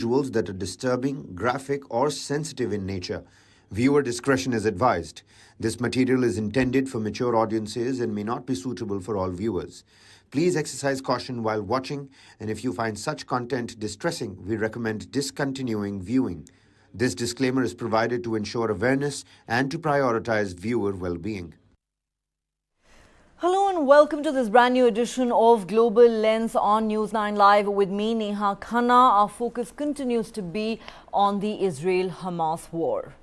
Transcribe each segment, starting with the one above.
visuals that are disturbing, graphic, or sensitive in nature. Viewer discretion is advised. This material is intended for mature audiences and may not be suitable for all viewers. Please exercise caution while watching, and if you find such content distressing, we recommend discontinuing viewing. This disclaimer is provided to ensure awareness and to prioritize viewer well-being. Hello and welcome to this brand new edition of Global Lens on News9 Live with me, Neha Khanna. Our focus continues to be on the Israel-Hamas war.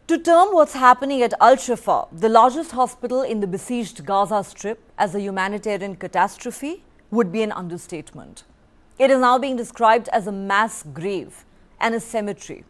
To term what's happening at Al-Shifa, the largest hospital in the besieged Gaza Strip, as a humanitarian catastrophe would be an understatement. It is now being described as a mass grave and a cemetery.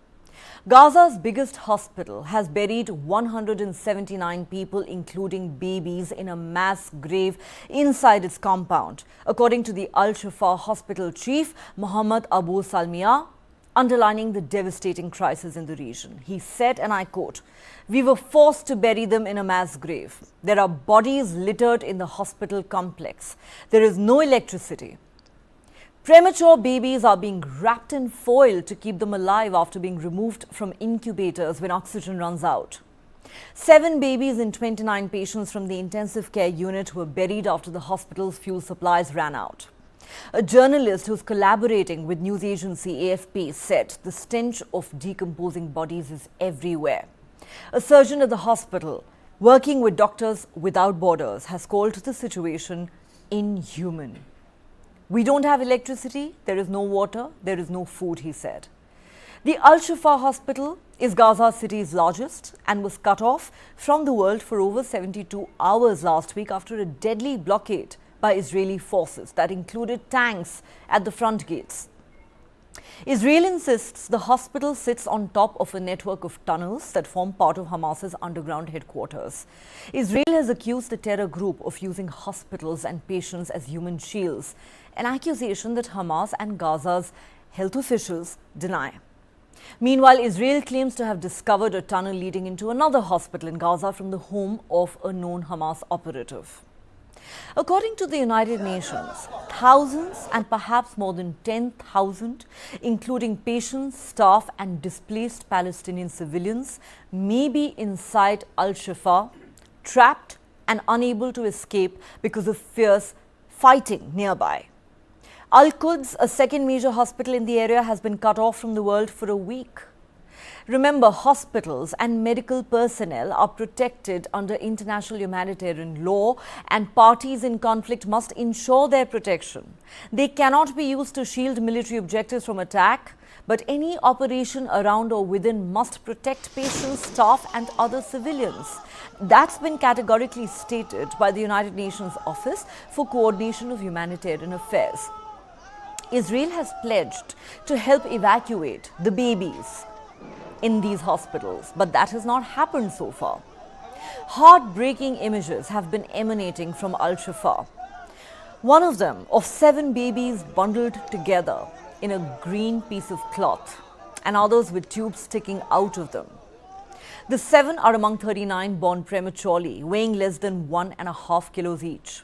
Gaza's biggest hospital has buried 179 people, including babies, in a mass grave inside its compound, according to the Al-Shifa Hospital chief, Mohammed Abu Salmiya, underlining the devastating crisis in the region. He said, and I quote, "We were forced to bury them in a mass grave. There are bodies littered in the hospital complex. There is no electricity. Premature babies are being wrapped in foil to keep them alive after being removed from incubators when oxygen runs out. 7 babies and 29 patients from the intensive care unit were buried after the hospital's fuel supplies ran out." A journalist who's collaborating with news agency AFP said the stench of decomposing bodies is everywhere. A surgeon at the hospital, working with Doctors Without Borders, has called the situation inhuman. "We don't have electricity, there is no water, there is no food," he said. The Al-Shifa Hospital is Gaza City's largest and was cut off from the world for over 72 hours last week after a deadly blockade by Israeli forces that included tanks at the front gates. Israel insists the hospital sits on top of a network of tunnels that form part of Hamas's underground headquarters. Israel has accused the terror group of using hospitals and patients as human shields, an accusation that Hamas and Gaza's health officials deny. Meanwhile, Israel claims to have discovered a tunnel leading into another hospital in Gaza from the home of a known Hamas operative. According to the United Nations, thousands and perhaps more than 10,000, including patients, staff and displaced Palestinian civilians, may be inside Al-Shifa, trapped and unable to escape because of fierce fighting nearby. Al-Quds, a second major hospital in the area, has been cut off from the world for a week. Remember, hospitals and medical personnel are protected under international humanitarian law, and parties in conflict must ensure their protection. They cannot be used to shield military objectives from attack, but any operation around or within must protect patients, staff and other civilians. That's been categorically stated by the United Nations Office for Coordination of Humanitarian Affairs. Israel has pledged to help evacuate the babies in these hospitals, but that has not happened so far. Heartbreaking images have been emanating from Al-Shifa. One of them of 7 babies bundled together in a green piece of cloth and others with tubes sticking out of them. The 7 are among 39 born prematurely, weighing less than 1.5 kilos each.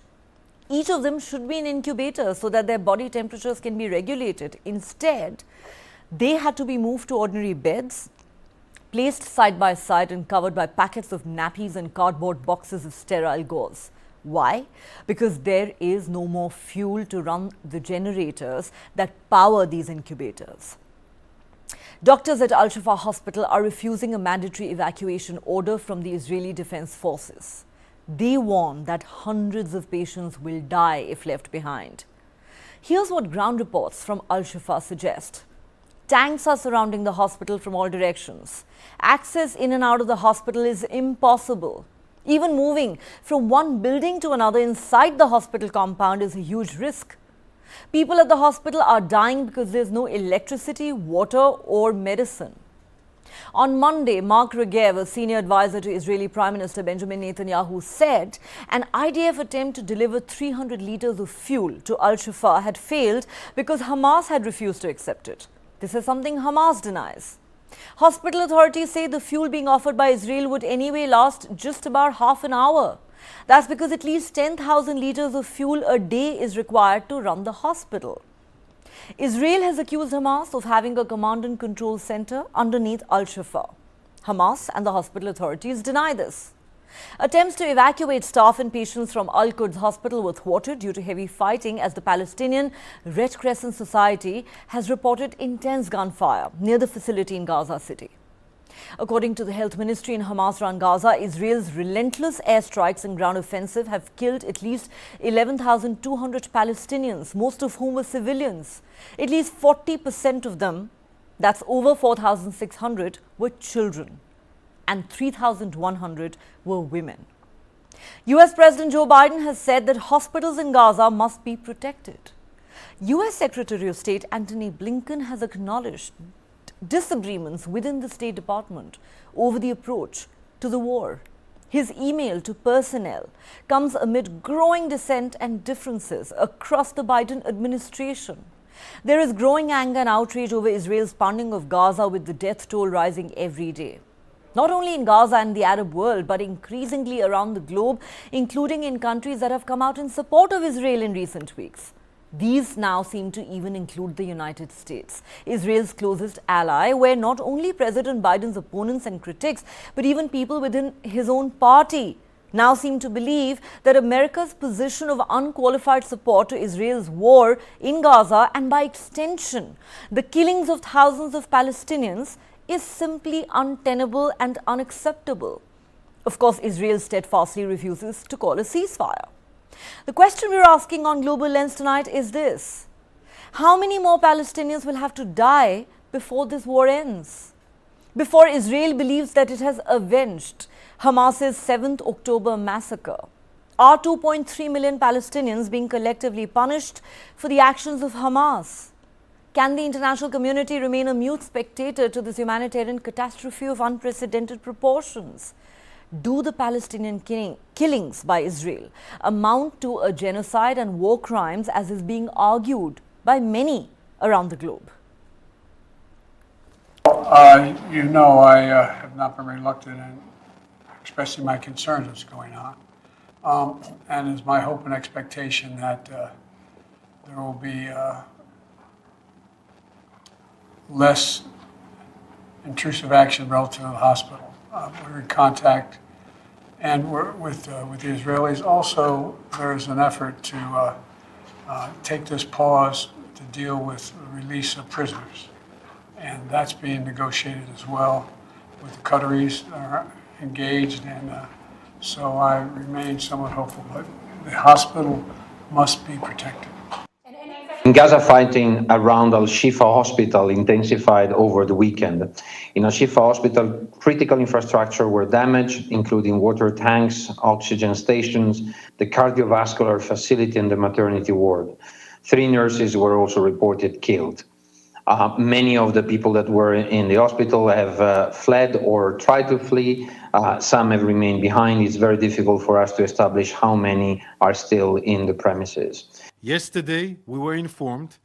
Each of them should be in incubators so that their body temperatures can be regulated. Instead, they had to be moved to ordinary beds, placed side by side and covered by packets of nappies and cardboard boxes of sterile gauze. Why? Because there is no more fuel to run the generators that power these incubators. Doctors at Al-Shifa Hospital are refusing a mandatory evacuation order from the Israeli Defense Forces. They warn that hundreds of patients will die if left behind. Here's what ground reports from Al-Shifa suggest. Tanks are surrounding the hospital from all directions. Access in and out of the hospital is impossible. Even moving from one building to another inside the hospital compound is a huge risk. People at the hospital are dying because there's no electricity, water or medicine. On Monday, Mark Regev, a senior advisor to Israeli Prime Minister Benjamin Netanyahu, said an IDF attempt to deliver 300 liters of fuel to Al-Shifa had failed because Hamas had refused to accept it. This is something Hamas denies. Hospital authorities say the fuel being offered by Israel would anyway last just about half an hour. That's because at least 10,000 liters of fuel a day is required to run the hospital. Israel has accused Hamas of having a command and control center underneath Al-Shifa. Hamas and the hospital authorities deny this. Attempts to evacuate staff and patients from Al-Quds Hospital were thwarted due to heavy fighting as the Palestinian Red Crescent Society has reported intense gunfire near the facility in Gaza City. According to the health ministry in Hamas-run Gaza, Israel's relentless airstrikes and ground offensive have killed at least 11,200 Palestinians, most of whom were civilians. At least 40% of them, that's over 4,600, were children, and 3,100 were women. US President Joe Biden has said that hospitals in Gaza must be protected. US Secretary of State Antony Blinken has acknowledged disagreements within the State Department over the approach to the war. His email to personnel comes amid growing dissent and differences across the Biden administration. There is growing anger and outrage over Israel's pounding of Gaza, with the death toll rising every day. Not only in Gaza and the Arab world, but increasingly around the globe, including in countries that have come out in support of Israel in recent weeks. These now seem to even include the United States, Israel's closest ally, where not only President Biden's opponents and critics, but even people within his own party now seem to believe that America's position of unqualified support to Israel's war in Gaza, and by extension, the killings of thousands of Palestinians, is simply untenable and unacceptable. Of course, Israel steadfastly refuses to call a ceasefire. The question we're asking on Global Lens tonight is this: how many more Palestinians will have to die before this war ends? Before Israel believes that it has avenged Hamas's 7th October massacre? Are 2.3 million Palestinians being collectively punished for the actions of Hamas? Can the international community remain a mute spectator to this humanitarian catastrophe of unprecedented proportions? Do the Palestinian killings by Israel amount to a genocide and war crimes, as is being argued by many around the globe? I have not been reluctant in expressing my concerns what's going on. And it's my hope and expectation that there will be less intrusive action relative to the hospital. We're in contact and we're with the Israelis. Also, there's an effort to take this pause to deal with the release of prisoners. And that's being negotiated as well with the Qataris that are engaged. And so I remain somewhat hopeful, but the hospital must be protected. In Gaza, fighting around Al-Shifa Hospital intensified over the weekend. In Al-Shifa Hospital, critical infrastructure were damaged, including water tanks, oxygen stations, the cardiovascular facility, and the maternity ward. 3 nurses were also reported killed. Many of the people that were in the hospital have fled or tried to flee. Some have remained behind. It's very difficult for us to establish how many are still in the premises. Yesterday, we were informed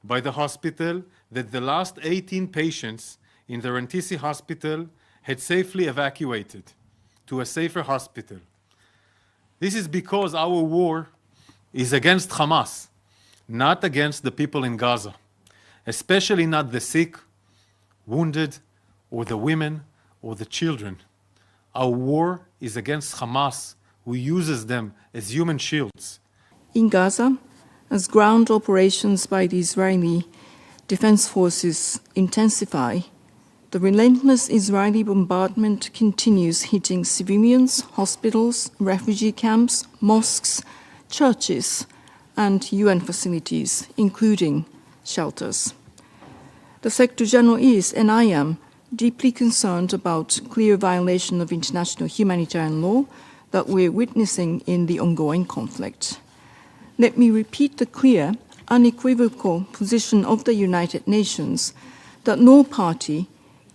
by the hospital that the last 18 patients in the Rantisi hospital had safely evacuated to a safer hospital. This is because our war is against Hamas, not against the people in Gaza, especially not the sick, wounded, or the women, or the children. Our war is against Hamas, who uses them as human shields. In Gaza, as ground operations by the Israeli Defense Forces intensify, the relentless Israeli bombardment continues, hitting civilians, hospitals, refugee camps, mosques, churches, and UN facilities, including shelters. The Secretary General is, and I am, deeply concerned about clear violation of international humanitarian law that we're witnessing in the ongoing conflict. Let me repeat the clear, unequivocal position of the United Nations that no party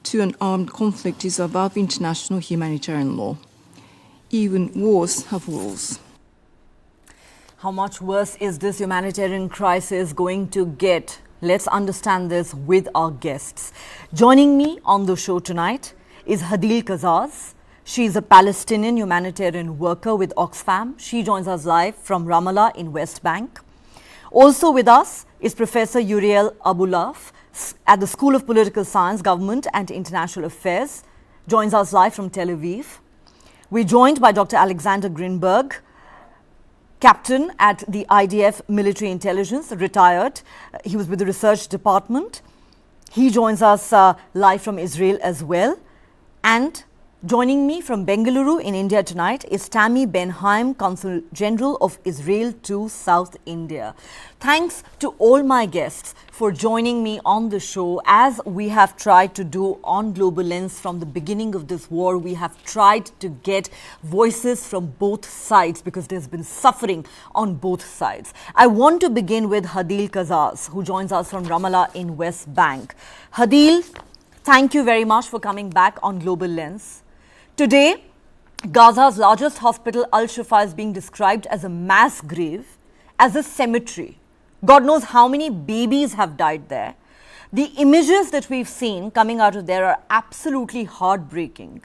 to an armed conflict is above international humanitarian law. Even wars have rules. How much worse is this humanitarian crisis going to get? Let's understand this with our guests. Joining me on the show tonight is Hadil Kazaz. She is a Palestinian humanitarian worker with Oxfam. She joins us live from Ramallah in West Bank. Also with us is Professor Uriel Abulaf at the School of Political Science, Government and International Affairs, joins us live from Tel Aviv. We're joined by Dr. Alexander Grinberg, captain at the IDF Military Intelligence, retired. He was with the research department. He joins us live from Israel as well. And joining me from Bengaluru in India tonight is Tammy Benheim, Consul General of Israel to South India. Thanks to all my guests for joining me on the show. As we have tried to do on Global Lens from the beginning of this war, we have tried to get voices from both sides because there's been suffering on both sides. I want to begin with Hadil Kazaz, who joins us from Ramallah in West Bank. Hadil, thank you very much for coming back on Global Lens. Today, Gaza's largest hospital, Al-Shifa, is being described as a mass grave, as a cemetery. God knows how many babies have died there. The images that we've seen coming out of there are absolutely heartbreaking.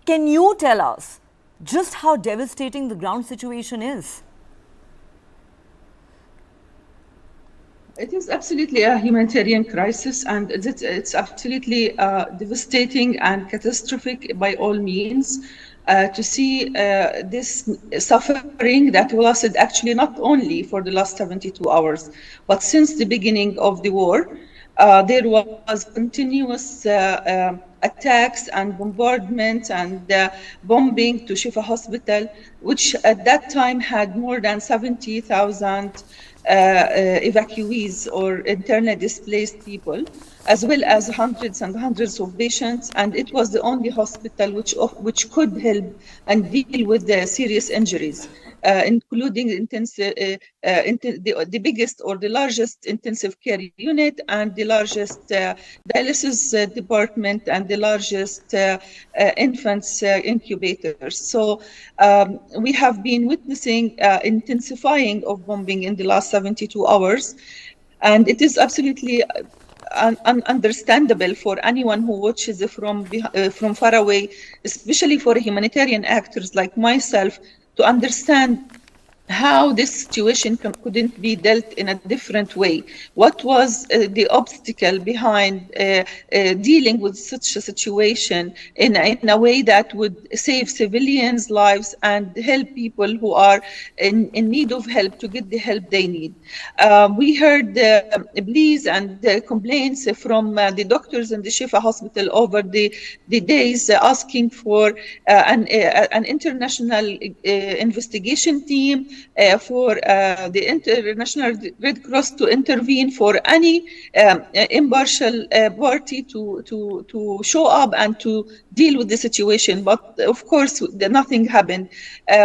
Can you tell us just how devastating the ground situation is? It is absolutely a humanitarian crisis, and it's absolutely devastating and catastrophic by all means. To see this suffering that lasted actually not only for the last 72 hours, but since the beginning of the war, there was continuous attacks and bombardment and bombing to Shifa Hospital, which at that time had more than 70,000 evacuees or internally displaced people, as well as hundreds and hundreds of patients, and it was the only hospital which could help and deal with the serious injuries, including the biggest or the largest intensive care unit and the largest dialysis department and the largest infants incubators. So we have been witnessing intensifying of bombing in the last 72 hours, and it is absolutely understandable for anyone who watches from far away, especially for humanitarian actors like myself, to understand how this situation couldn't be dealt in a different way. What was the obstacle behind dealing with such a situation in a way that would save civilians' lives and help people who are in need of help to get the help they need? We heard pleas and complaints from the doctors in the Shifa Hospital over the days, asking for an international investigation team, for the International Red Cross to intervene, for any impartial party to show up and to deal with the situation. But of course, nothing happened.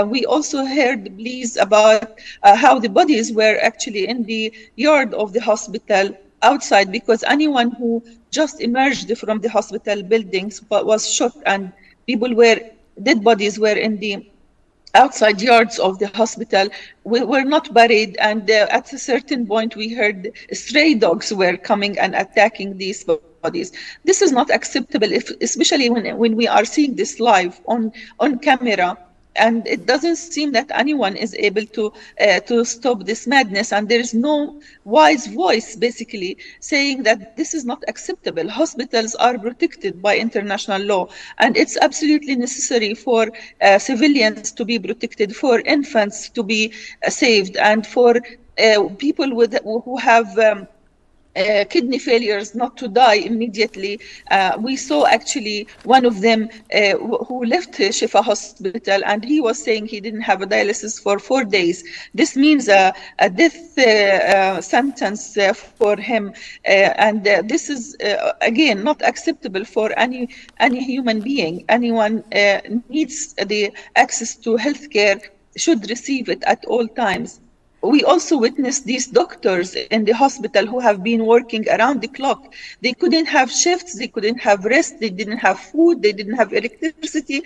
We also heard pleas about how the bodies were actually in the yard of the hospital outside, because anyone who just emerged from the hospital buildings was shot, and dead bodies were in the outside yards of the hospital. We were not buried, and at a certain point we heard stray dogs were coming and attacking these bodies. This is not acceptable, especially when we are seeing this live on camera. And it doesn't seem that anyone is able to stop this madness. And there is no wise voice, basically, saying that this is not acceptable. Hospitals are protected by international law, and it's absolutely necessary for civilians to be protected, for infants to be saved, and for people who have kidney failures not to die immediately. We saw actually one of them who left Shifa Hospital, and he was saying he didn't have a dialysis for 4 days. This means a death sentence for him, and this is again not acceptable for any human being. Anyone needs the access to healthcare should receive it at all times. We also witnessed these doctors in the hospital who have been working around the clock. They couldn't have shifts, they couldn't have rest, they didn't have food, they didn't have electricity.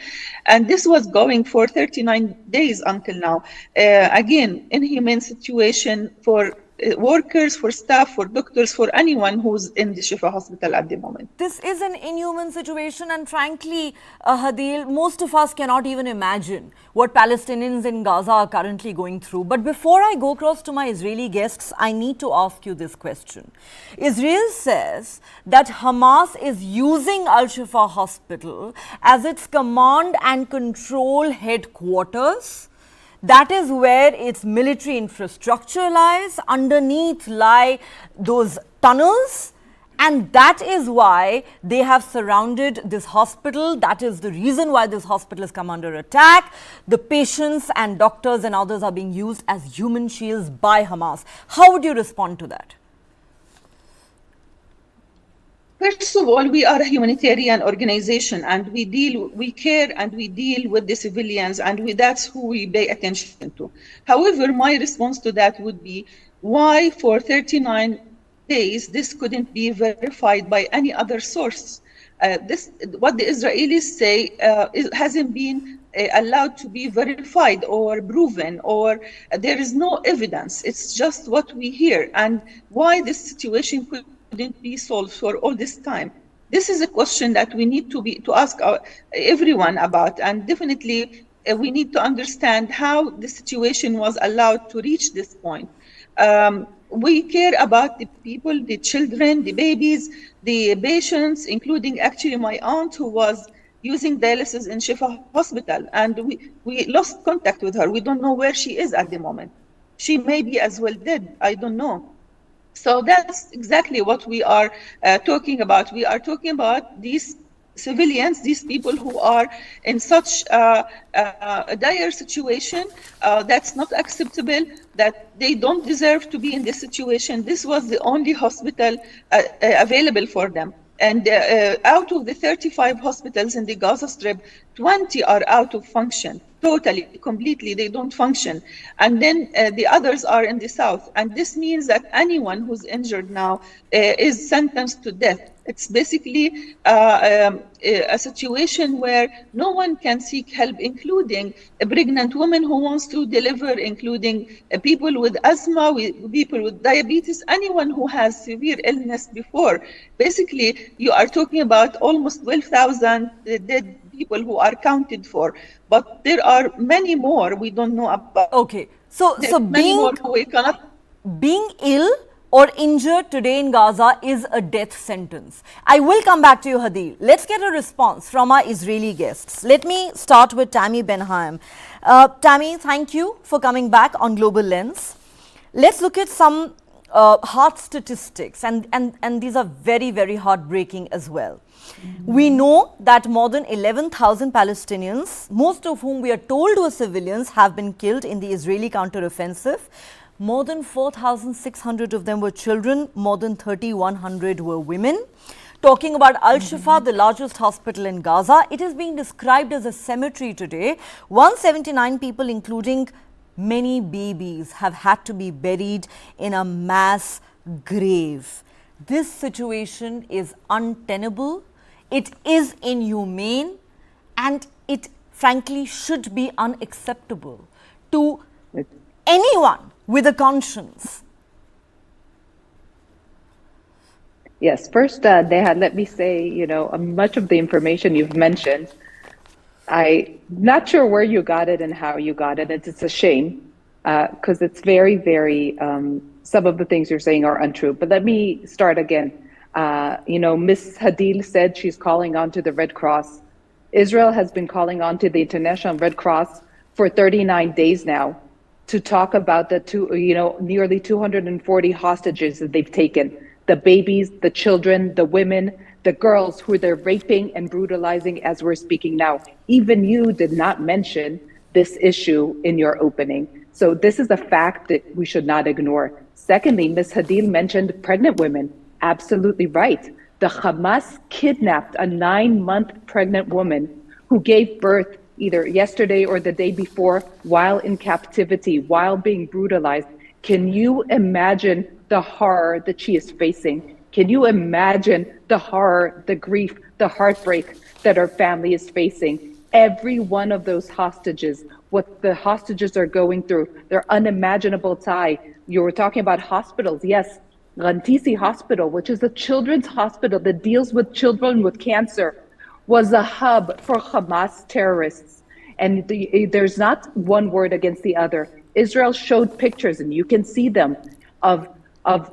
And this was going for 39 days until now. Again, inhumane situation for workers, for staff, for doctors, for anyone who's in the Shifa Hospital at the moment. This is an inhuman situation, and frankly, Hadil, most of us cannot even imagine what Palestinians in Gaza are currently going through. But before I go across to my Israeli guests, I need to ask you this question. Israel says that Hamas is using Al-Shifa Hospital as its command and control headquarters. That is where its military infrastructure lies. Underneath lie those tunnels. And that is why they have surrounded this hospital. That is the reason why this hospital has come under attack. The patients and doctors and others are being used as human shields by Hamas. How would you respond to that? First of all, we are a humanitarian organization, and we care and we deal with the civilians, and that's who we pay attention to. However, my response to that would be, why for 39 days this couldn't be verified by any other source? What the Israelis say hasn't been allowed to be verified or proven, or there is no evidence. It's just what we hear. And why this situation couldn't be solved for all this time? This is a question that we need to ask everyone about, and definitely we need to understand how the situation was allowed to reach this point. We care about the people, the children, the babies, the patients, including actually my aunt who was using dialysis in Shifa Hospital, and we lost contact with her. We don't know where she is at the moment. She may be as well dead, I don't know. So that's exactly what we are talking about. We are talking about these civilians, these people who are in such a dire situation that's not acceptable, that they don't deserve to be in this situation. This was the only hospital available for them. And out of the 35 hospitals in the Gaza Strip, 20 are out of function. Totally, completely, they don't function. And then the others are in the south. And this means that anyone who's injured now is sentenced to death. It's basically a situation where no one can seek help, including a pregnant woman who wants to deliver, including people with asthma, people with diabetes, anyone who has severe illness before. Basically, you are talking about almost 12,000 dead people who are counted for, but there are many more we don't know about. Okay, so being ill or injured today in Gaza is a death sentence. I will come back to you, Hadil. Let's get a response from our Israeli guests. Let me start with Tammy Benhaim. Tammy, thank you for coming back on Global Lens. Let's look at some hard statistics, and these are very, very heartbreaking as well. We know that more than 11,000 Palestinians, most of whom we are told were civilians, have been killed in the Israeli counteroffensive. More than 4,600 of them were children, more than 3,100 were women. Talking about Al-Shifa, the largest hospital in Gaza, it is being described as a cemetery today. 179 people, including many babies, have had to be buried in a mass grave. This situation is untenable. It is inhumane, and it frankly should be unacceptable to anyone with a conscience. Yes, first, Neha, let me say, much of the information you've mentioned, I'm not sure where you got it and how you got it. It's a shame because it's very, very, some of the things you're saying are untrue. But let me start again. Ms. Hadil said she's calling on to the Red Cross. Israel has been calling on to the International Red Cross for 39 days now to talk about the nearly 240 hostages that they've taken. The babies, the children, the women, the girls who they're raping and brutalizing as we're speaking now. Even you did not mention this issue in your opening. So this is a fact that we should not ignore. Secondly, Ms. Hadil mentioned pregnant women. Absolutely right. The Hamas kidnapped a 9-month pregnant woman who gave birth either yesterday or the day before while in captivity, while being brutalized. Can you imagine the horror that she is facing? Can you imagine the horror, the grief, the heartbreak that her family is facing? every one of those hostages, what the hostages are going through, their unimaginable tie. You were talking about hospitals. Yes, Rantisi Hospital, which is a children's hospital that deals with children with cancer, was a hub for Hamas terrorists. And there's not one word against the other. Israel showed pictures, and you can see them, of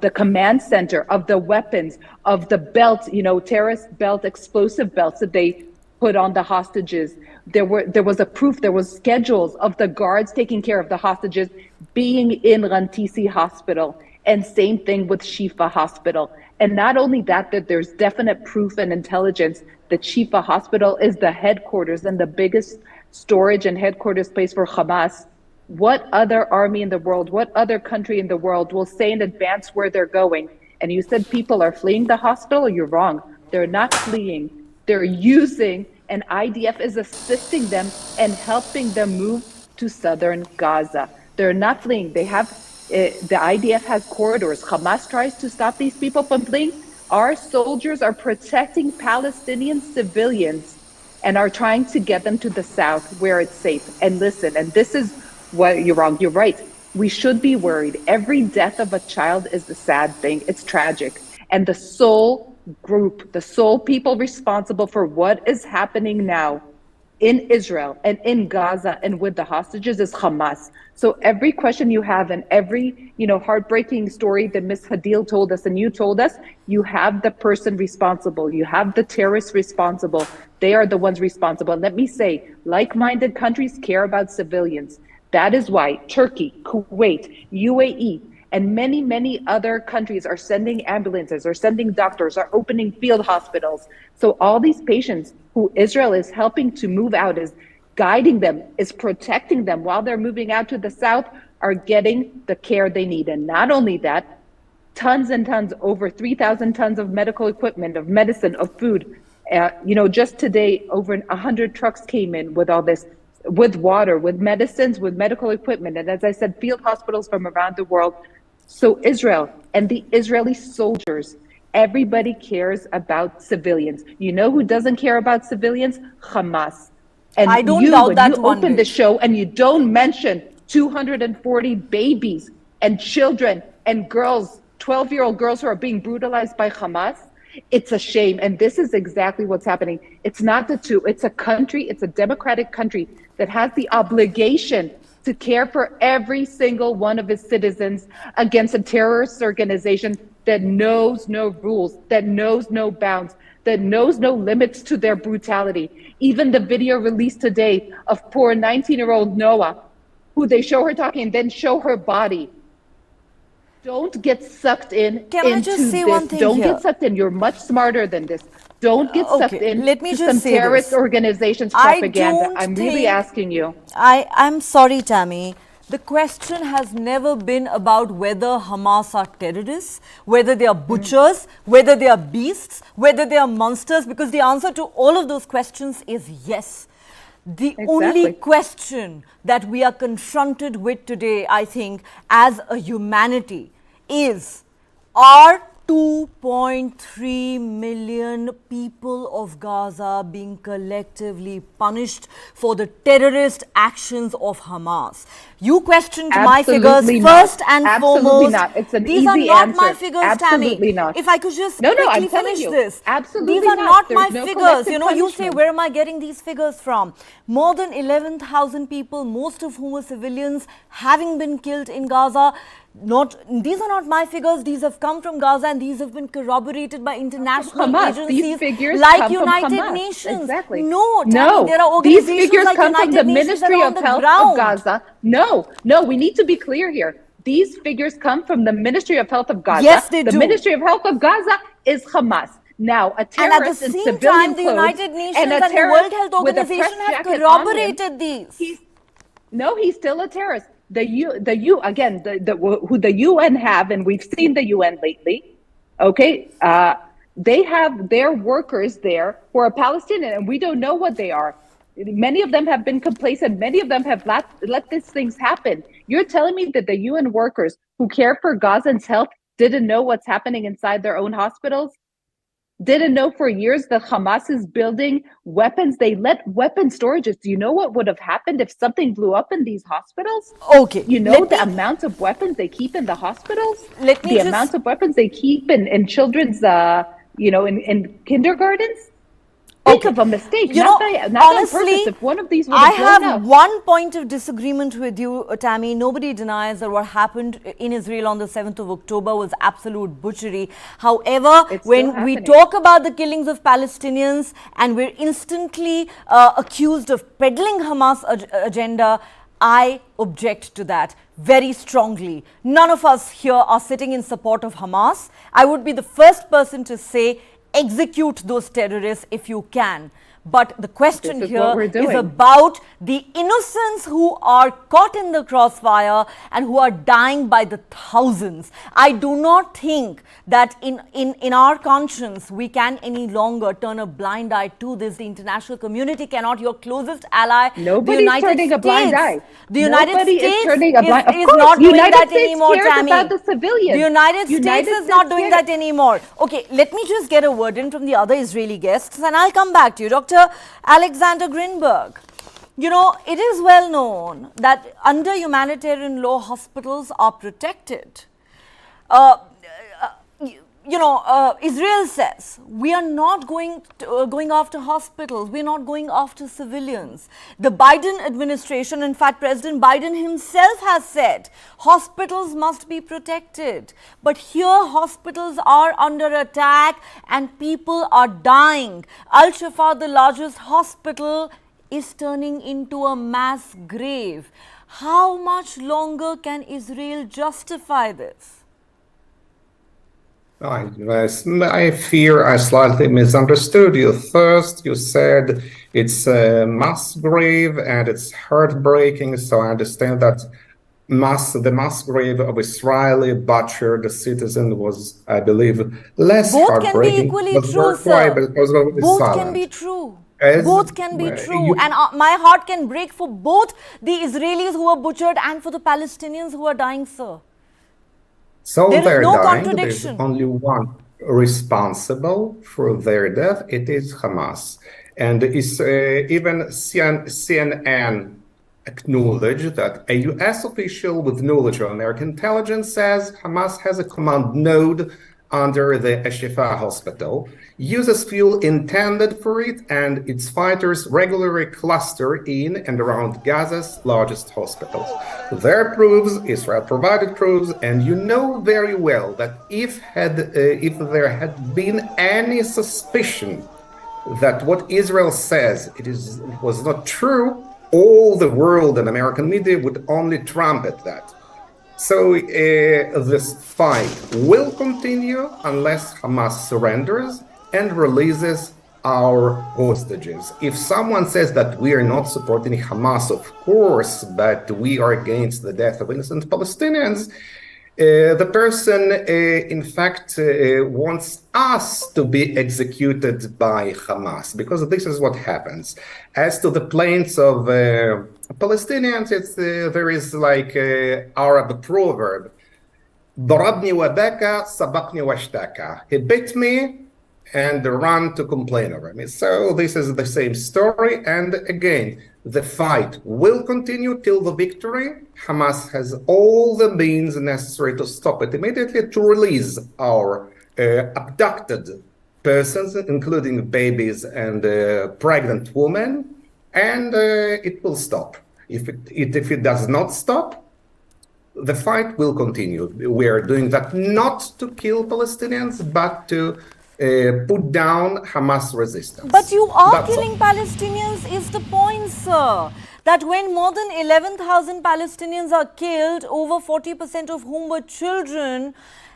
the command center, of the weapons, of the belts, terrorist belt, explosive belts that they put on the hostages. There was a proof, there was schedules of the guards taking care of the hostages being in Rantisi Hospital. And same thing with Shifa Hospital. And not only that there's definite proof and intelligence that Shifa Hospital is the headquarters and the biggest storage and headquarters place for Hamas. What other army in the world, what other country in the world will say in advance where they're going? And you said people are fleeing the hospital? You're wrong. They're not fleeing. They're using, and IDF is assisting them and helping them move to southern Gaza. They're not fleeing. They have, the IDF has corridors. Hamas tries to stop these people from fleeing. Our soldiers are protecting Palestinian civilians and are trying to get them to the south where it's safe. And listen, and this is what you're wrong. You're right. We should be worried. Every death of a child is a sad thing. It's tragic. And the sole group, the sole people responsible for what is happening now in Israel and in Gaza and with the hostages is Hamas. So every question you have and every, heartbreaking story that Ms. Hadil told us and you told us, you have the person responsible. You have the terrorists responsible. They are the ones responsible. And let me say, like-minded countries care about civilians. That is why Turkey, Kuwait, UAE, and many, many other countries are sending ambulances, are sending doctors, are opening field hospitals. So all these patients who Israel is helping to move out, is guiding them, is protecting them while they're moving out to the south, are getting the care they need. And not only that, tons and tons, over 3,000 tons of medical equipment, of medicine, of food. Just today, over 100 trucks came in with all this, with water, with medicines, with medical equipment. And as I said, field hospitals from around the world. So Israel and the Israeli soldiers, everybody cares about civilians. You know who doesn't care about civilians? Hamas. And I don't doubt that you one open bit. the show and you don't mention 240 babies and children and girls, 12-year-old girls who are being brutalized by Hamas. It's a shame. And this is exactly what's happening. It's not the two. It's a country, it's a democratic country that has the obligation to care for every single one of its citizens against a terrorist organization that knows no rules, that knows no bounds, that knows no limits to their brutality. Even the video released today of poor 19-year-old Noah, who they show her talking and then show her body. Don't get sucked in Can into I just say this. one thing Don't here? get sucked in. You're much smarter than this. Don't get sucked in let me to just some say terrorist this. organization's I propaganda. don't I'm really think- asking you. I'm sorry, Tammy. The question has never been about whether Hamas are terrorists, whether they are butchers, whether they are beasts, whether they are monsters, because the answer to all of those questions is yes. The only question that we are confronted with today, I think, as a humanity is, are 2.3 million people of Gaza being collectively punished for the terrorist actions of Hamas? You questioned my figures first and foremost. Not. It's an These easy are not answer. my figures, Absolutely Tammy. not. If I could just No, quickly I'm telling finish you. this. Absolutely These are not. my There's no figures. collective You say, punishment. where am I getting these figures from? More than 11,000 people, most of whom are civilians, having been killed in Gaza. These are not my figures. These have come from Gaza, and these have been corroborated by international Hamas. These agencies figures like come from United Hamas. Nations. Exactly. No, Tammy, No, there are these organizations figures like come United from the Nations that Ministry are on of the Health ground. of Gaza. No, we need to be clear here. These figures come from the Ministry of Health of Gaza. Yes, they do. The Ministry of Health of Gaza is Hamas. Now, a terrorist and at the in same civilian time, the clothes United Nations and, and the World Health Organization have corroborated these. No, he's still a terrorist. Who the UN have, and we've seen the UN lately. Okay, they have their workers there who are Palestinian, and we don't know what they are. Many of them have been complacent. Many of them have let these things happen. You're telling me that the UN workers who care for Gazans' health didn't know what's happening inside their own hospitals? didn't know for years that Hamas is building weapons. They let weapon storages. Do you know what would have happened if something blew up in these hospitals? Okay, You know the amount of weapons they keep in the hospitals? The amount of weapons they keep in children's, in kindergartens? Think of a mistake, not on purpose. If one of these would have blown up. I have one point of disagreement with you, Tammy. Nobody denies that what happened in Israel on the 7th of October was absolute butchery. However, when we talk about the killings of Palestinians and we're instantly accused of peddling Hamas agenda, I object to that very strongly. None of us here are sitting in support of Hamas. I would be the first person to say, execute those terrorists if you can. But the question here is about the innocents who are caught in the crossfire and who are dying by the thousands. I do not think that in our conscience we can any longer turn a blind eye to this. The international community cannot. Your closest ally, Nobody's the United turning States, a blind eye. The United States is turning a blind eye. is not doing that anymore, Tammy. About the civilians. The United States is not doing that anymore. Okay, let me just get a word in from the other Israeli guests and I'll come back to you. Dr. Alexander Grinberg, you know, it is well known that under humanitarian law, hospitals are protected. Israel says we are not going after hospitals, we're not going after civilians. The Biden administration, in fact, President Biden himself has said hospitals must be protected. But here hospitals are under attack and people are dying. Al-Shifa, the largest hospital, is turning into a mass grave. How much longer can Israel justify this? I fear I slightly misunderstood you. First, you said it's a mass grave and it's heartbreaking. So I understand that the mass grave of Israeli butchered citizen was, I believe, less heartbreaking. Both can be equally true, sir. Both can be true. Both can be true. And my heart can break for both the Israelis who are butchered and for the Palestinians who are dying, sir. So they're dying. There's only one responsible for their death. It is Hamas. And even CNN acknowledged that a U.S. official with knowledge of American intelligence says Hamas has a command node under the Al-Shifa Hospital, uses fuel intended for it, and its fighters regularly cluster in and around Gaza's largest hospitals. Their proofs, Israel provided proofs, and you know very well that if there had been any suspicion that what Israel says was not true, all the world and American media would only trumpet that. So this fight will continue unless Hamas surrenders and releases our hostages. If someone says that we are not supporting Hamas, of course, but we are against the death of innocent Palestinians, the person, in fact, wants us to be executed by Hamas, because this is what happens. As to the plaints of Palestinians, there is like Arab proverb, ضربني وبكى سبقني واشتكى. He bit me and run to complain over me. So this is the same story. And again, the fight will continue till the victory. Hamas has all the means necessary to stop it immediately, to release our abducted persons, including babies and pregnant women, and it will stop. If it does not stop, the fight will continue. We are doing that not to kill Palestinians, but to put down Hamas resistance. But you are killing Palestinians is the point, sir. That when more than 11,000 Palestinians are killed, over 40% of whom were children,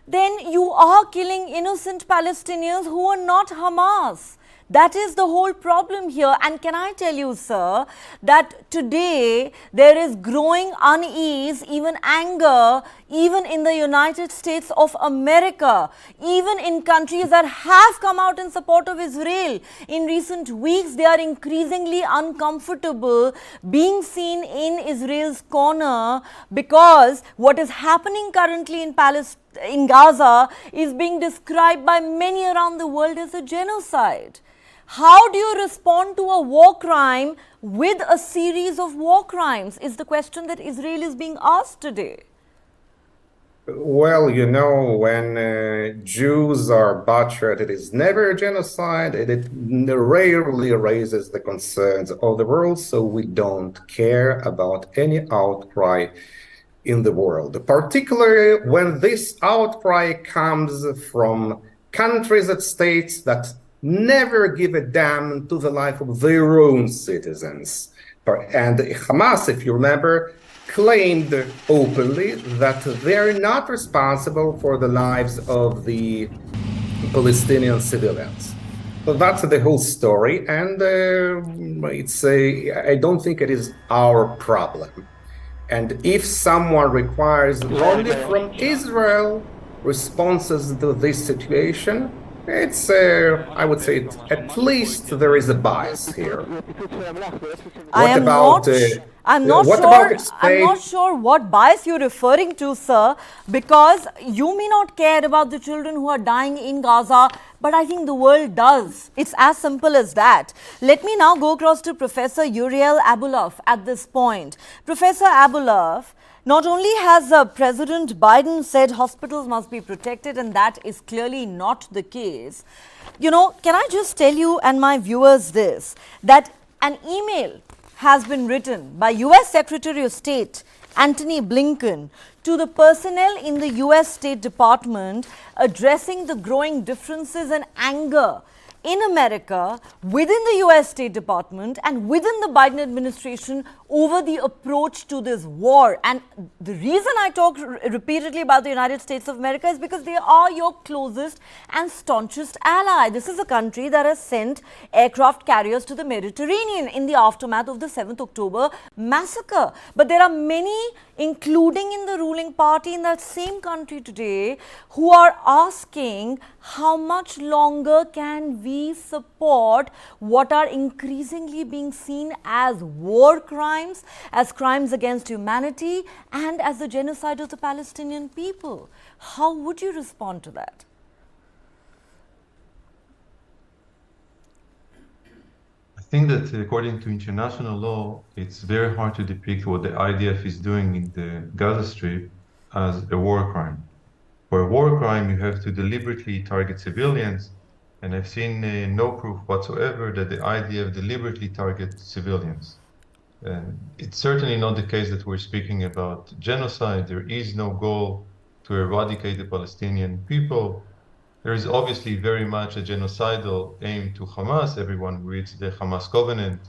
then you are killing innocent Palestinians who are not Hamas. That is the whole problem here. And can I tell you, sir, that today there is growing unease, even anger, even in the United States of America, even in countries that have come out in support of Israel. In recent weeks, they are increasingly uncomfortable being seen in Israel's corner, because what is happening currently in Palestine in Gaza is being described by many around the world as a genocide. How do you respond to a war crime with a series of war crimes is the question that Israel is being asked today. Well, you know, when Jews are butchered, it is never a genocide, and it rarely raises the concerns of the world, so we don't care about any outcry in the world, particularly when this outcry comes from countries and states that never give a damn to the life of their own citizens. And Hamas, if you remember, claimed openly that they're not responsible for the lives of the Palestinian civilians. So that's the whole story, and I don't think it is our problem. And if someone requires only from Israel responses to this situation, it's, I would say, at least there is a bias here. I'm not sure what bias you're referring to, sir, because you may not care about the children who are dying in Gaza, but I think the world does. It's as simple as that. Let me now go across to Professor Uriel Abulov at this point. Professor Abulov, not only has President Biden said hospitals must be protected, and that is clearly not the case. You know, can I just tell you and my viewers this, that an email has been written by US Secretary of State Antony Blinken to the personnel in the US State Department addressing the growing differences and anger in America, within the US State Department and within the Biden administration over the approach to this war. And the reason I talk repeatedly about the United States of America is because they are your closest and staunchest ally. This is a country that has sent aircraft carriers to the Mediterranean in the aftermath of the 7th October massacre. But there are many, including in the ruling party in that same country today, who are asking how much longer can we support what are increasingly being seen as war crimes, as crimes against humanity, and as the genocide of the Palestinian people. How would you respond to that? I think that according to international law, it's very hard to depict what the IDF is doing in the Gaza Strip as a war crime. For a war crime, you have to deliberately target civilians, and I've seen no proof whatsoever that the IDF deliberately targets civilians. It's certainly not the case that we're speaking about genocide. There is no goal to eradicate the Palestinian people. There is obviously very much a genocidal aim to Hamas. Everyone who reads the Hamas covenant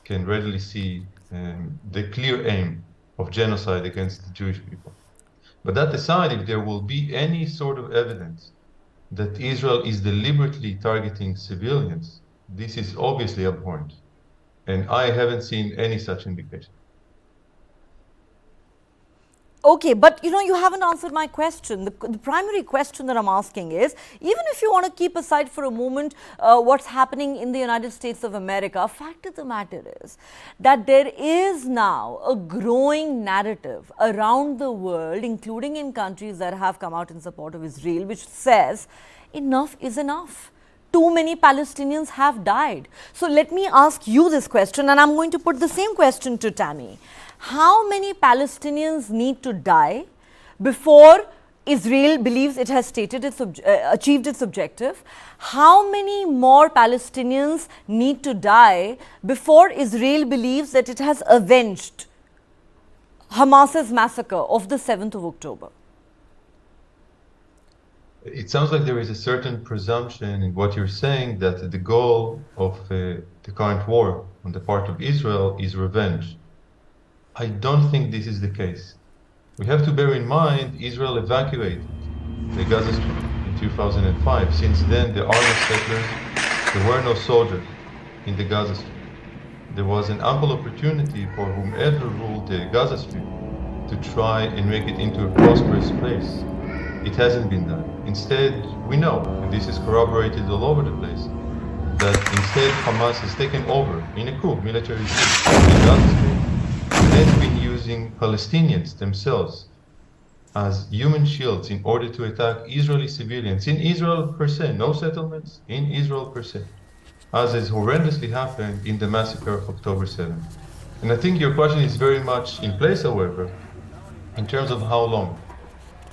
can readily see the clear aim of genocide against the Jewish people. But that aside, if there will be any sort of evidence that Israel is deliberately targeting civilians, this is obviously abhorrent. And I haven't seen any such indication. Okay, but you know, you haven't answered my question. The primary question that I'm asking is, even if you want to keep aside for a moment what's happening in the United States of America, fact of the matter is that there is now a growing narrative around the world, including in countries that have come out in support of Israel, which says enough is enough. Too many Palestinians have died. So let me ask you this question, and I'm going to put the same question to Tammy. How many Palestinians need to die before Israel believes it has achieved its objective? How many more Palestinians need to die before Israel believes that it has avenged Hamas's massacre of the 7th of October? It sounds like there is a certain presumption in what you're saying that the goal of the current war on the part of Israel is revenge. I don't think this is the case. We have to bear in mind Israel evacuated the Gaza Strip in 2005. Since then, there are no settlers, there were no soldiers in the Gaza Strip. There was an ample opportunity for whomever ruled the Gaza Strip to try and make it into a prosperous place. It hasn't been done. Instead, we know, and this is corroborated all over the place, that instead Hamas has taken over in a coup, military coup, in the Gaza Strip, and has been using Palestinians themselves as human shields in order to attack Israeli civilians in Israel per se, no settlements, in Israel per se, as has horrendously happened in the massacre of October 7th. And I think your question is very much in place, however, in terms of how long,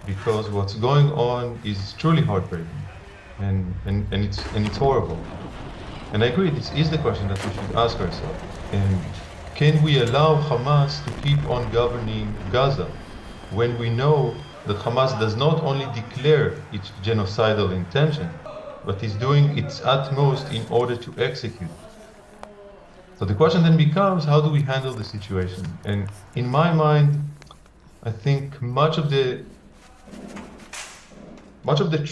because what's going on is truly heartbreaking, and it's horrible. And I agree, this is the question that we should ask ourselves. And can we allow Hamas to keep on governing Gaza when we know that Hamas does not only declare its genocidal intention, but is doing its utmost in order to execute? So the question then becomes, how do we handle the situation? And in my mind, I think much of the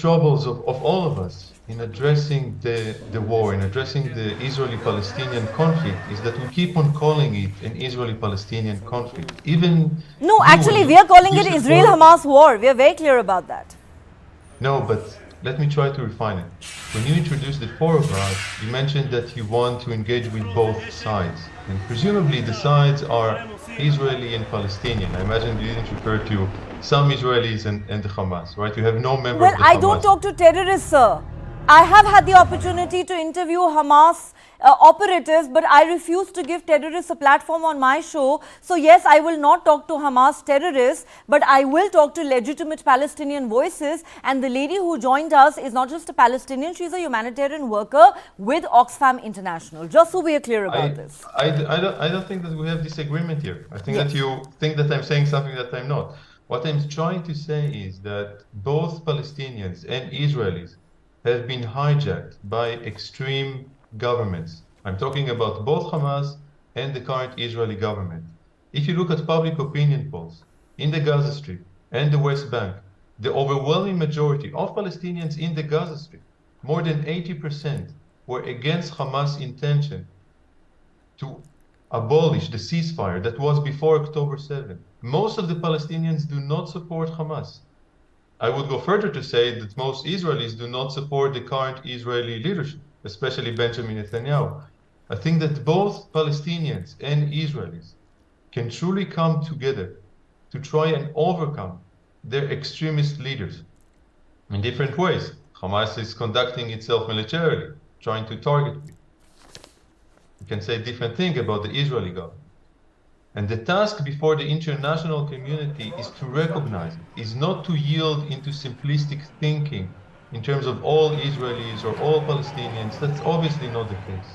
troubles of all of us in addressing the war, in addressing the Israeli-Palestinian conflict, is that we keep on calling it an Israeli-Palestinian conflict. No, actually, we are calling it Israel-Hamas war. We are very clear about that. No, but let me try to refine it. When you introduced the four of us, you mentioned that you want to engage with both sides. And presumably the sides are Israeli and Palestinian. I imagine you didn't refer to some Israelis and the Hamas, right? You have no member of the Hamas. Well, I don't talk to terrorists, sir. I have had the opportunity to interview Hamas operatives, but I refuse to give terrorists a platform on my show. So yes, I will not talk to Hamas terrorists, but I will talk to legitimate Palestinian voices. And the lady who joined us is not just a Palestinian, she's a humanitarian worker with Oxfam International. Just so we are clear about this. I don't think that we have disagreement here. I think that you think that I'm saying something that I'm not. What I'm trying to say is that both Palestinians and Israelis have been hijacked by extreme governments. I'm talking about both Hamas and the current Israeli government. If you look at public opinion polls in the Gaza Strip and the West Bank, the overwhelming majority of Palestinians in the Gaza Strip, more than 80%, were against Hamas' intention to abolish the ceasefire that was before October 7. Most of the Palestinians do not support Hamas. I would go further to say that most Israelis do not support the current Israeli leadership, especially Benjamin Netanyahu. I think that both Palestinians and Israelis can truly come together to try and overcome their extremist leaders in different ways. Hamas is conducting itself militarily, trying to target me. You can say different things about the Israeli government. And the task before the international community is to recognize it, is not to yield into simplistic thinking in terms of all Israelis or all Palestinians. That's obviously not the case.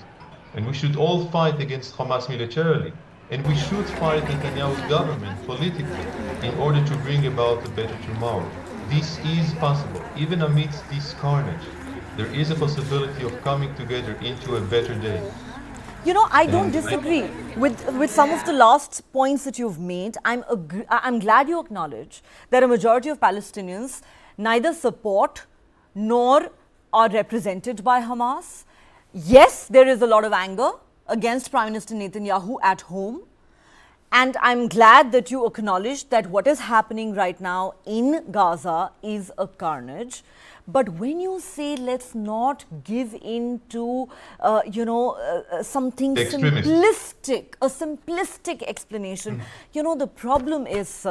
And we should all fight against Hamas militarily. And we should fight Netanyahu's government politically in order to bring about a better tomorrow. This is possible. Even amidst this carnage, there is a possibility of coming together into a better day. You know, I don't disagree with some of the last points that you've made. I'm glad you acknowledge that a majority of Palestinians neither support nor are represented by Hamas. Yes, there is a lot of anger against Prime Minister Netanyahu at home. And I'm glad that you acknowledge that what is happening right now in Gaza is a carnage. But when you say let's not give in to, something simplistic, a simplistic explanation, you know, the problem is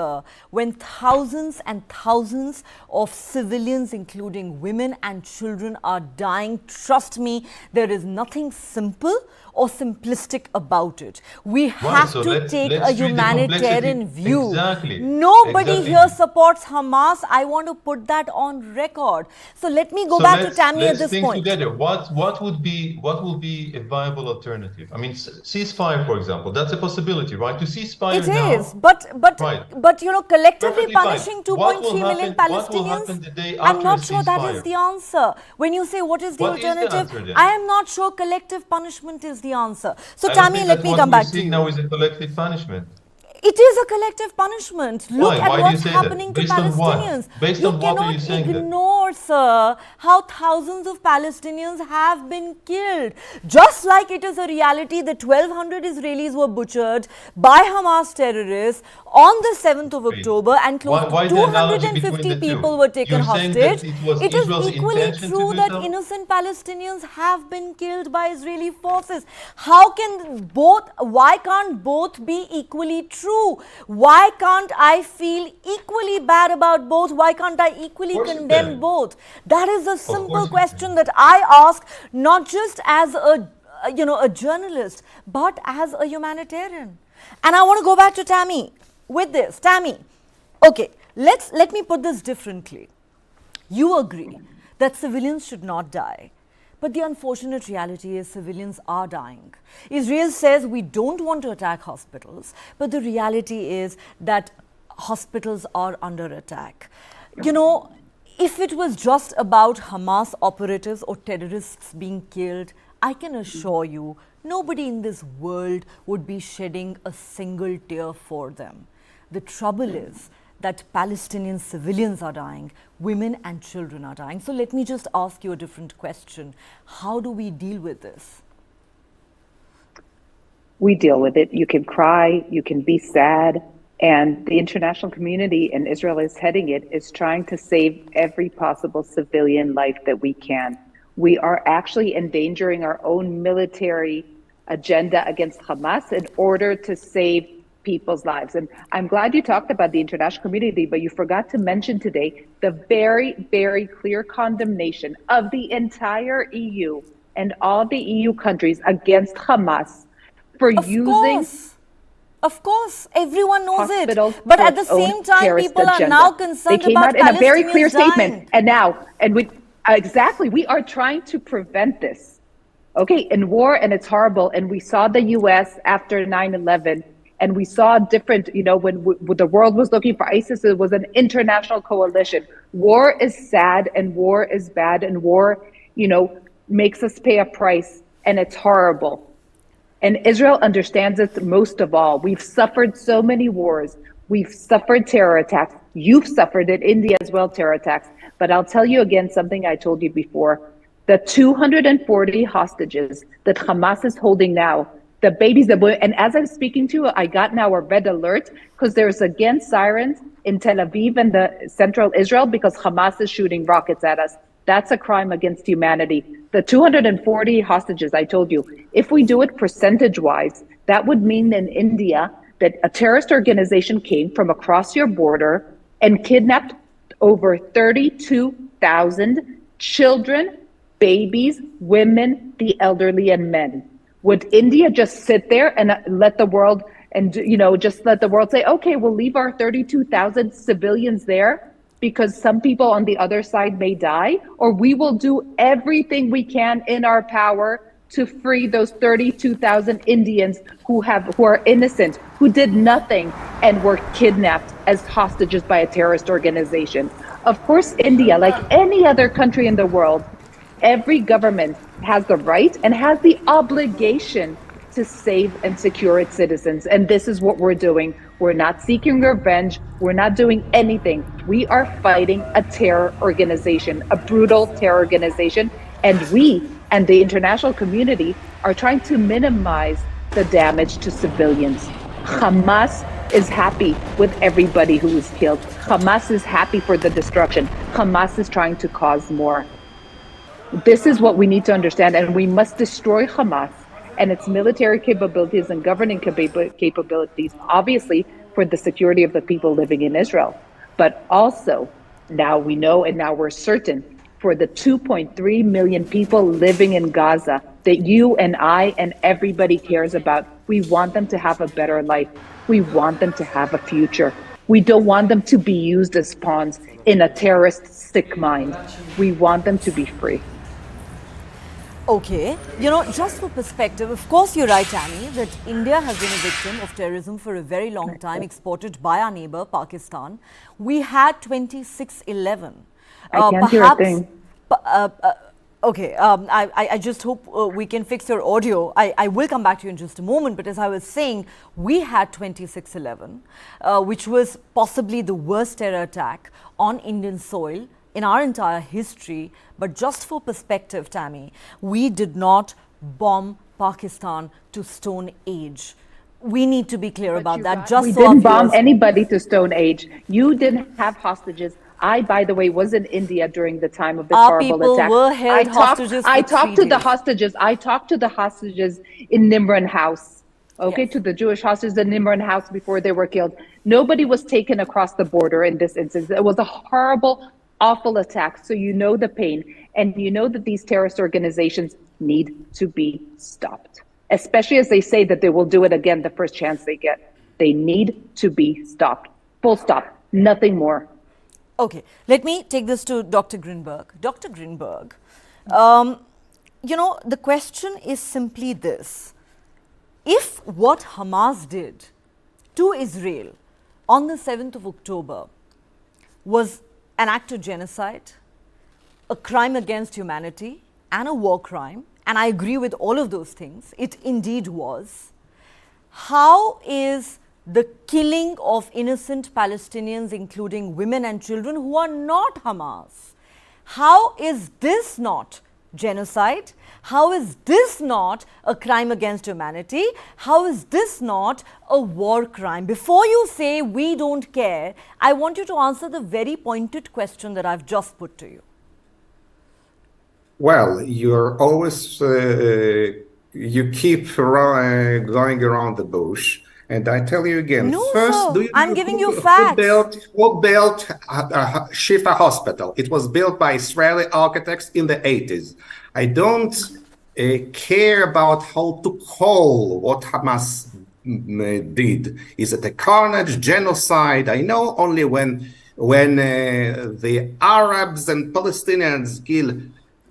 when thousands and thousands of civilians, including women and children, are dying, trust me, there is nothing simple or simplistic about it. We have to take a humanitarian view. Exactly. Nobody here supports Hamas. I want to put that on record. So let me go back to Tammy at this point. Together. What will be a viable alternative? I mean, ceasefire, for example, that's a possibility, right? To ceasefire it now. It is, but you know, collectively punishing 2.3 million Palestinians, I'm not sure that is the answer. When you say what is the alternative, I am not sure collective punishment is the answer. So Tammy, let me come back to you. Now is a collective punishment. It is a collective punishment. Look at what's happening to Based Palestinians. Based on what are you saying? You cannot ignore, sir, how thousands of Palestinians have been killed. Just like it is a reality that 1,200 Israelis were butchered by Hamas terrorists on the 7th of October and close to 250 people were taken hostage. It is equally true that innocent Palestinians have been killed by Israeli forces. Why can't both be equally true? true. Why can't I feel equally bad about both? Why can't I equally condemn both? That is a simple question that I ask, not just as a journalist, but as a humanitarian. And I want to go back to Tammy with this. Tammy, okay, let me put this differently. You agree that civilians should not die. But the unfortunate reality is civilians are dying. Israel says we don't want to attack hospitals, but the reality is that hospitals are under attack. You know, if it was just about Hamas operatives or terrorists being killed, I can assure you, nobody in this world would be shedding a single tear for them. The trouble is that Palestinian civilians are dying, women and children are dying. So let me just ask you a different question. How do we deal with this? We deal with it. You can cry, you can be sad, and the international community, and Israel is heading it, is trying to save every possible civilian life that we can. We are actually endangering our own military agenda against Hamas in order to save people's lives. And I'm glad you talked about the international community, but you forgot to mention today the very, very clear condemnation of the entire EU and all the EU countries against Hamas for using... Of course, everyone knows it. But at the same time, people are now concerned about Palestinians dying. They came out in a very clear statement. Exactly, we are trying to prevent this. Okay, in war, and it's horrible. And we saw the US after 9/11. And we saw different, when the world was looking for ISIS, it was an international coalition. War is sad and war is bad and war, makes us pay a price, and it's horrible. And Israel understands it most of all. We've suffered so many wars. We've suffered terror attacks. You've suffered it, India as well, terror attacks. But I'll tell you again something I told you before. The 240 hostages that Hamas is holding now, the babies, and as I'm speaking to you, I got now a red alert because there's again sirens in Tel Aviv and the central Israel because Hamas is shooting rockets at us. That's a crime against humanity. The 240 hostages, I told you, if we do it percentage-wise, that would mean in India that a terrorist organization came from across your border and kidnapped over 32,000 children, babies, women, the elderly, and men. Would India just sit there and let the world say, okay, we'll leave our 32,000 civilians there because some people on the other side may die? Or we will do everything we can in our power to free those 32,000 Indians who are innocent, who did nothing and were kidnapped as hostages by a terrorist organization. Of course, India, like any other country in the world, every government has the right and has the obligation to save and secure its citizens. And this is what we're doing. We're not seeking revenge. We're not doing anything. We are fighting a terror organization, a brutal terror organization. And we and the international community are trying to minimize the damage to civilians. Hamas is happy with everybody who is killed. Hamas is happy for the destruction. Hamas is trying to cause more. This is what we need to understand, and we must destroy Hamas and its military capabilities and governing capabilities, obviously for the security of the people living in Israel. But also, now we know and now we're certain, for the 2.3 million people living in Gaza that you and I and everybody cares about. We want them to have a better life. We want them to have a future. We don't want them to be used as pawns in a terrorist sick mind. We want them to be free. Okay, just for perspective, of course you're right, Tammy, that India has been a victim of terrorism for a very long time, exported by our neighbor, Pakistan. We had 26/11. I can't hear a thing. Okay, I just hope we can fix your audio. I will come back to you in just a moment, but as I was saying, we had 26/11, which was possibly the worst terror attack on Indian soil in our entire history. But just for perspective, Tammy, we did not bomb Pakistan to stone age. We need to be clear about that. We didn't bomb anybody to stone age. You didn't have hostages. I, by the way, was in India during the time of this horrible attack. Were held hostages. I talked to the hostages. I talked to the hostages in Nimran House. okay, Yes. to the Jewish hostages in Nimrod house before they were killed. Nobody was taken across the border in this instance. It was a horrible, awful attack. So you know the pain, and you know that these terrorist organizations need to be stopped, especially as they say that they will do it again the first chance they get. They need to be stopped. Full stop. Nothing more. Okay, let me take this to Dr. Grinberg. Dr. Grinberg, you know, the question is simply this. If what Hamas did to Israel on the 7th of October was an act of genocide, a crime against humanity, and a war crime, and I agree with all of those things, it indeed was, how is the killing of innocent Palestinians, including women and children who are not Hamas, how is this not genocide? How is this not a crime against humanity? How is this not a war crime? Before you say we don't care, I want you to answer the very pointed question that I've just put to you. Well, you're always, you keep going around the bush. And I tell you again, no, first, sir, I'm giving you facts. Who built Al-Shifa Hospital? It was built by Israeli architects in the 80s. I don't care about how to call what Hamas did. Is it a carnage, genocide? I know only when the Arabs and Palestinians kill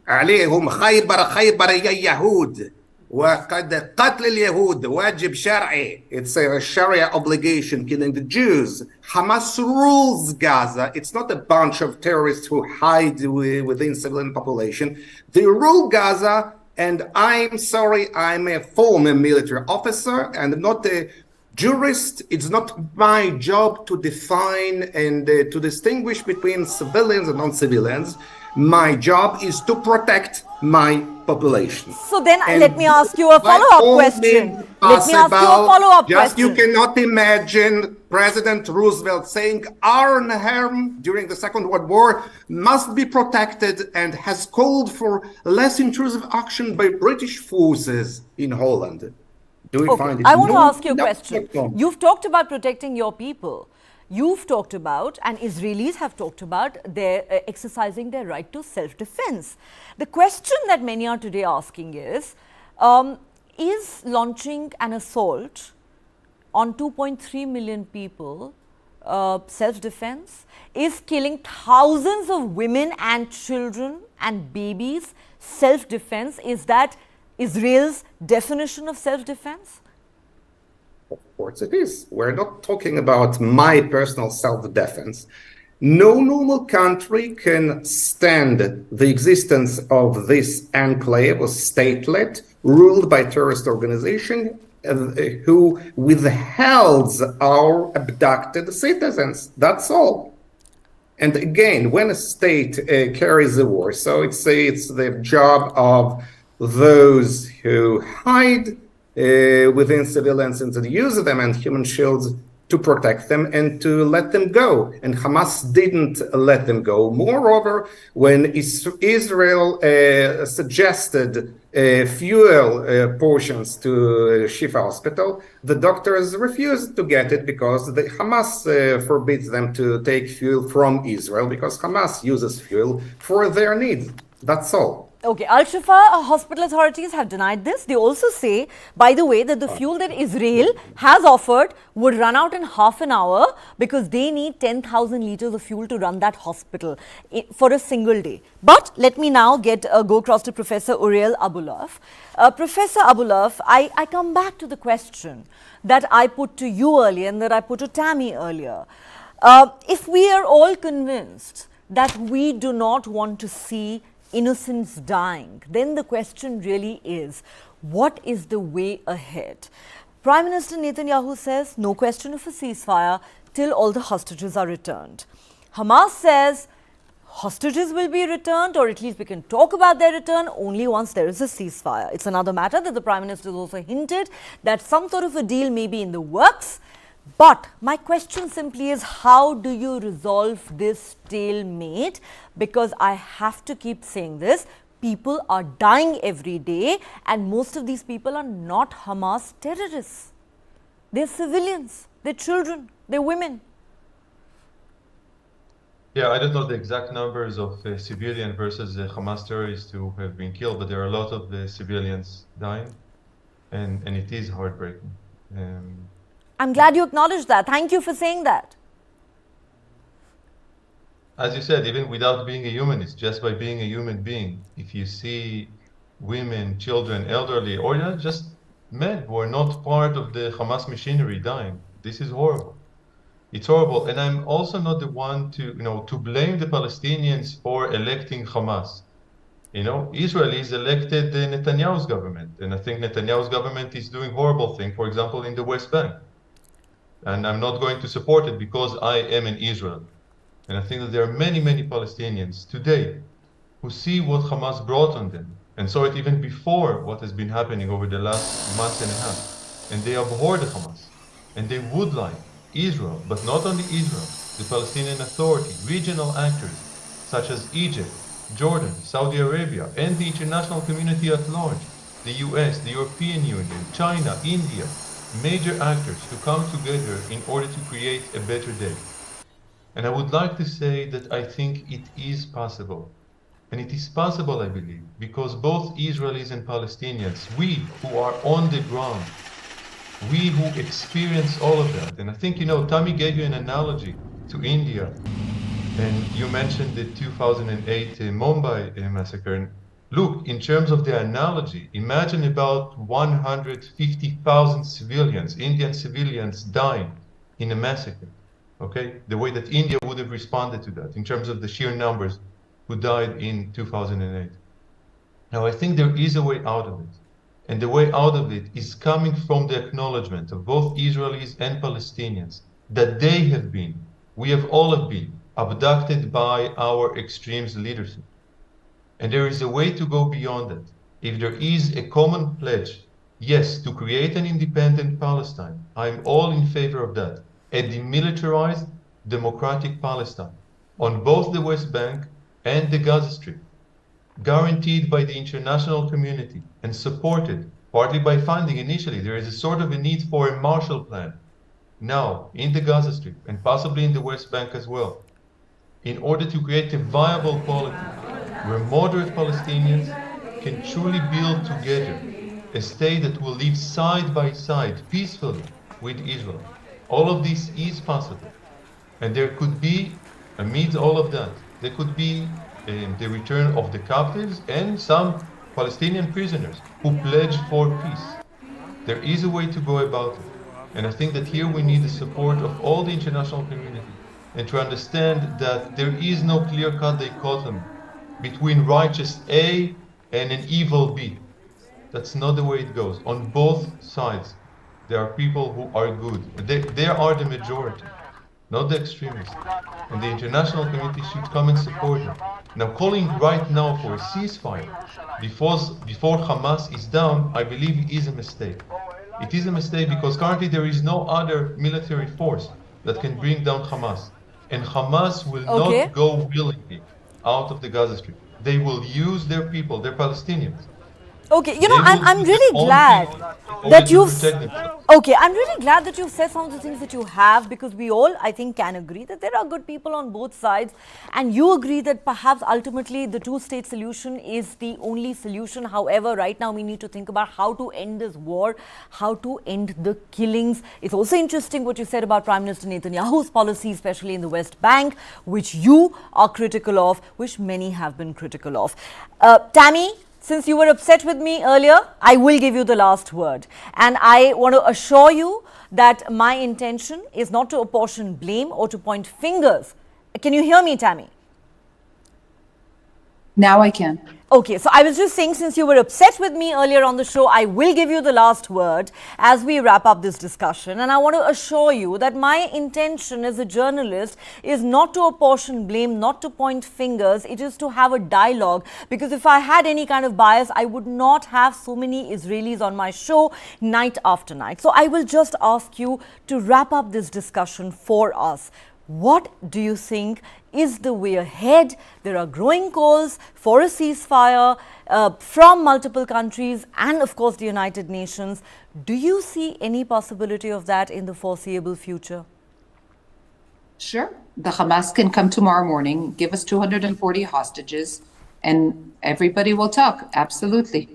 عليهم خيبر يا يهود وقد قتل اليهود واجب شرعي. It's a Sharia obligation, killing the Jews. Hamas rules Gaza. It's not a bunch of terrorists who hide within civilian population. They rule Gaza, and I'm sorry, I'm a former military officer and not a jurist. It's not my job to define and to distinguish between civilians and non-civilians. My job is to protect my population. So then let me ask you a follow-up question. Let me ask you a follow-up question. You cannot imagine President Roosevelt saying Arnhem during the Second World War must be protected and has called for less intrusive action by British forces in Holland. Do you find it? I want to ask you a question. You've talked about protecting your people. You've talked about, and Israelis have talked about, their exercising their right to self-defense. The question that many are today asking is launching an assault on 2.3 million people self-defense? Is killing thousands of women and children and babies self-defense? Is that Israel's definition of self-defense? Of course it is. We're not talking about my personal self-defense. No normal country can stand the existence of this enclave or statelet ruled by terrorist organization who withheld our abducted citizens. That's all. And again, when a state carries a war, so it's the job of those who hide within civilians and to use them and human shields to protect them and to let them go. And Hamas didn't let them go. Moreover, when Israel suggested fuel portions to Al-Shifa Hospital, the doctors refused to get it because Hamas forbids them to take fuel from Israel because Hamas uses fuel for their needs. That's all. Okay, Al-Shifa Hospital authorities have denied this. They also say, by the way, that the fuel that Israel has offered would run out in half an hour because they need 10,000 liters of fuel to run that hospital for a single day. But let me now go across to Professor Uriel Abulaf. Professor Abulaf, I come back to the question that I put to you earlier and that I put to Tammy earlier. If we are all convinced that we do not want to see innocents dying, then the question really is, what is the way ahead? Prime Minister Netanyahu says no question of a ceasefire till all the hostages are returned. Hamas says hostages will be returned, or at least we can talk about their return only once there is a ceasefire. It's another matter that the Prime Minister has also hinted that some sort of a deal may be in the works. But my question simply is, how do you resolve this stalemate? Because I have to keep saying this, people are dying every day and most of these people are not Hamas terrorists. They're civilians, they're children, they're women. Yeah, I don't know the exact numbers of civilian versus Hamas terrorists who have been killed, but there are a lot of civilians dying, and it is heartbreaking. I'm glad you acknowledged that. Thank you for saying that. As you said, even without being a humanist, just by being a human being, if you see women, children, elderly, or just men who are not part of the Hamas machinery dying, this is horrible. It's horrible. And I'm also not the one to blame the Palestinians for electing Hamas. Israel is elected Netanyahu's government, and I think Netanyahu's government is doing horrible things, for example, in the West Bank. And I'm not going to support it because I am in Israel. And I think that there are many, many Palestinians today who see what Hamas brought on them, and saw it even before what has been happening over the last month and a half. And they abhor the Hamas. And they would like Israel, but not only Israel, the Palestinian Authority, regional actors such as Egypt, Jordan, Saudi Arabia, and the international community at large, the US, the European Union, China, India, major actors to come together in order to create a better day. And I would like to say that I think it is possible. And it is possible, I believe, because both Israelis and Palestinians, we who are on the ground, we who experience all of that, and I think, Tommy gave you an analogy to India, and you mentioned the 2008 Mumbai massacre. And look, in terms of the analogy, imagine about 150,000 civilians, Indian civilians dying in a massacre, okay? The way that India would have responded to that in terms of the sheer numbers who died in 2008. Now, I think there is a way out of it. And the way out of it is coming from the acknowledgement of both Israelis and Palestinians that they have been, we have all have been, abducted by our extremes leadership. And there is a way to go beyond that. If there is a common pledge, yes, to create an independent Palestine, I'm all in favor of that. A demilitarized, democratic Palestine on both the West Bank and the Gaza Strip, guaranteed by the international community and supported partly by funding initially. There is a sort of a need for a Marshall Plan now in the Gaza Strip and possibly in the West Bank as well, in order to create a viable polity where moderate Palestinians can truly build together a state that will live side by side peacefully with Israel. All of this is possible. And there could be, amid all of that, there could be the return of the captives and some Palestinian prisoners who pledged for peace. There is a way to go about it. And I think that here we need the support of all the international community and to understand that there is no clear-cut dichotomy between righteous A and an evil B. That's not the way it goes. On both sides, there are people who are good. They are the majority, not the extremists. And the international community should come and support them. Now, calling right now for a ceasefire before Hamas is down, I believe is a mistake. It is a mistake because currently there is no other military force that can bring down Hamas. And Hamas will not go willingly out of the Gaza Strip. They will use their people, their Palestinians. Okay, I'm really glad that you've... Okay, I'm really glad that you've said some of the things that you have, because we all, I think, can agree that there are good people on both sides, and you agree that perhaps ultimately the two-state solution is the only solution. However, right now we need to think about how to end this war, how to end the killings. It's also interesting what you said about Prime Minister Netanyahu's policy, especially in the West Bank, which you are critical of, which many have been critical of. Tammy, since you were upset with me earlier, I will give you the last word. And I want to assure you that my intention is not to apportion blame or to point fingers. Can you hear me, Tammy? Now I can. Okay, so I was just saying, since you were upset with me earlier on the show, I will give you the last word as we wrap up this discussion. And I want to assure you that my intention as a journalist is not to apportion blame, not to point fingers. It is to have a dialogue, because if I had any kind of bias, I would not have so many Israelis on my show night after night. So I will just ask you to wrap up this discussion for us. What do you think is the way ahead? There are growing calls for a ceasefire from multiple countries and of course the United Nations. Do you see any possibility of that in the foreseeable future? Sure. The Hamas can come tomorrow morning, give us 240 hostages, and everybody will talk. Absolutely.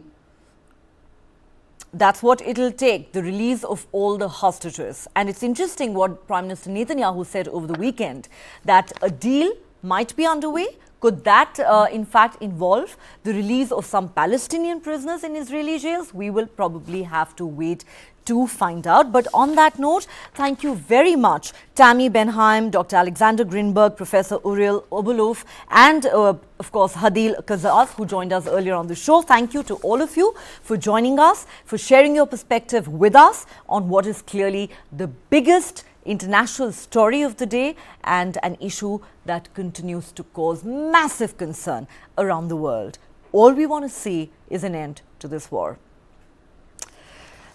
That's what it'll take, the release of all the hostages. And it's interesting what Prime Minister Netanyahu said over the weekend, that a deal might be underway. Could that, in fact, involve the release of some Palestinian prisoners in Israeli jails? We will probably have to wait to find out. But on that note, thank you very much, Tammy Benheim, Dr. Alexander Grinberg, Professor Uriel Oberlof, and of course, Hadil Kazaz, who joined us earlier on the show. Thank you to all of you for joining us, for sharing your perspective with us on what is clearly the biggest international story of the day and an issue that continues to cause massive concern around the world. All we want to see is an end to this war.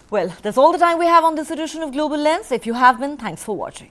Well, that's all the time we have on this edition of Global Lens. If you have been, thanks for watching.